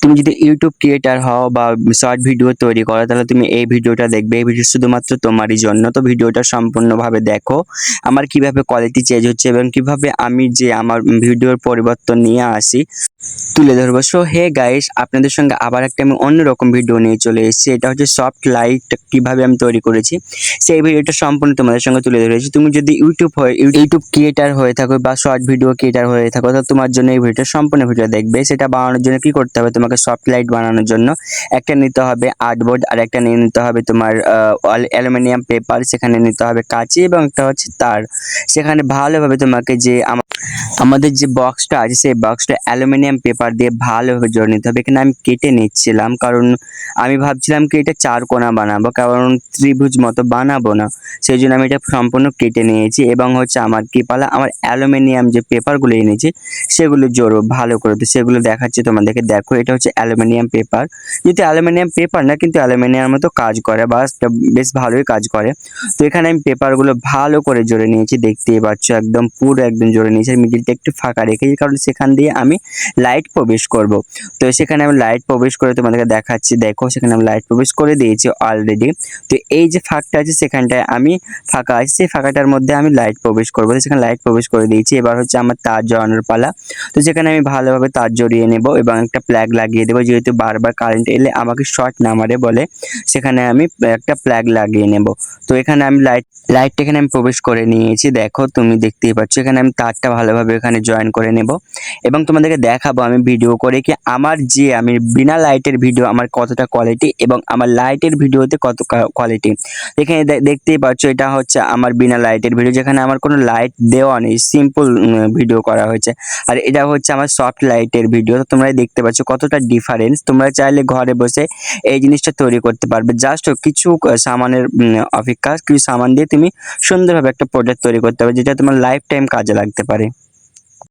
তুমি যদি YouTube creator হও বা শর্ট ভিডিও তৈরি করো, তাহলে তুমি এই ভিডিওটা দেখবে। এই ভিডিও শুধুমাত্র তোমারই জন্য। তো ভিডিওটা সম্পূর্ণভাবে দেখো আমার কিভাবে কোয়ালিটি চেঞ্জ হচ্ছে এবং কিভাবে আমি যে আমার ভিডিওর পরিবর্তন নিয়ে আসি তুলে ধরবো। সো হে গাইস, আপনাদের সঙ্গে আবার একটা আমি অন্যরকম ভিডিও নিয়ে চলে এসেছি। এটা হচ্ছে সফট লাইট কিভাবে আমি তৈরি করেছি, সেই ভিডিওটা সম্পূর্ণ তোমাদের সঙ্গে তুলে ধরেছি। তুমি যদি ইউটিউব ক্রিয়েটার হয়ে থাকো বা শর্ট ভিডিও ক্রিয়েটার হয়ে থাকো, তো তোমার জন্য এই ভিডিওটা সম্পূর্ণ ভিডিও দেখবে। সেটা বানানোর জন্য কি করতে হবে, তোমাকে সফট লাইট বানানোর জন্য একটা নিতে হবে আর্টবোর্ড, আর একটা নিয়ে নিতে হবে তোমার অ্যালুমিনিয়াম পেপার, সেখানে নিতে হবে কাঁচি এবং একটা হচ্ছে তার। সেখানে ভালোভাবে তোমাকে যে আমাদের যে বক্সটা আছে সেই বক্সটা অ্যালুমিনিয়াম পেপার দিয়ে ভালোভাবে জড়িয়ে নিতে হবে। এখানে আমি কেটে নিচ্ছিলাম, কারণ আমি ভাবছিলাম কি এটা চারকোনা বানাবো, কারণ ত্রিভুজ মতো বানাবো না, সেই জন্য আমি এটা সম্পূর্ণ কেটে নিয়েছি। এবং হচ্ছে আমার কি পালা, আমার অ্যালুমিনিয়াম যে পেপারগুলো এনেছি সেগুলো জড়ো ভালো করে। তো সেগুলো দেখাচ্ছি তোমাদেরকে, দেখো এটা হচ্ছে অ্যালুমিনিয়াম পেপার। যেহেতু অ্যালুমিনিয়াম পেপার না, কিন্তু অ্যালুমিনিয়াম মতো কাজ করে, বা বেশ ভালোই কাজ করে। তো এখানে আমি পেপারগুলো ভালো করে জড়ে নিয়েছি, দেখতেই পাচ্ছ একদম পুরো একদম জড়ে নিয়েছি। মিডিলটা একটু ফাঁকা রেখেছি, কারণ সেখান দিয়ে আমি লাইট প্রবেশ করব। তো সেখানে আমি লাইট প্রবেশ করে তোমাদেরকে দেখাচ্ছি, দেখো সেখানে আমি লাইট প্রবেশ করে দিয়েছি অলরেডি। তো এই যে ফাঁকটা আছে সেখানটায় আমি ফাঁকা আছে, সেই ফাঁকাটার মধ্যে আমি লাইট প্রবেশ করবো। তো সেখানে লাইট প্রবেশ করে দিয়েছি। এবার হচ্ছে আমার তার জড়ানোর পালা। তো সেখানে আমি ভালোভাবে তার জড়িয়ে নেব এবং একটা প্লাগ লাগিয়ে দেবো, যেহেতু বারবার কারেন্ট এলে আমাকে শর্ট না মারে বলে সেখানে আমি একটা প্লাগ লাগিয়ে নেব। তো এখানে আমি লাইটটা এখানে আমি প্রবেশ করে নিয়েছি, দেখো তুমি দেখতেই পাচ্ছ। এখানে আমি তারটা ভালোভাবে এখানে জয়েন করে নেব এবং তোমাদেরকে দেখাবো আমি ভিডিও করে কি আমি বিনা লাইটের ভিডিও আমার কতটা কোয়ালিটি এবং আমার লাইটের ভিডিওতে কত কোয়ালিটি। এখানে দেখতেই পাচ্ছ এটা হচ্ছে আমার বিনা লাইটের ভিডিও, যেখানে আমার কোনো লাইট দেওয়া নেই, সিম্পল ভিডিও করা হয়েছে। আর এটা হচ্ছে আমার সফট লাইটের ভিডিও। তো তোমরা দেখতে পাচ্ছ কতটা ডিফারেন্স। তোমরা চাইলে ঘরে বসে এই জিনিসটা তৈরি করতে পারবে, জাস্ট কিছু সামানের অপেক্ষা, কিছু সামান দিয়ে তুমি সুন্দরভাবে একটা প্রোডাক্ট তৈরি করতে পারবে, যেটা তোমার লাইফ টাইম কাজে লাগতে পারে।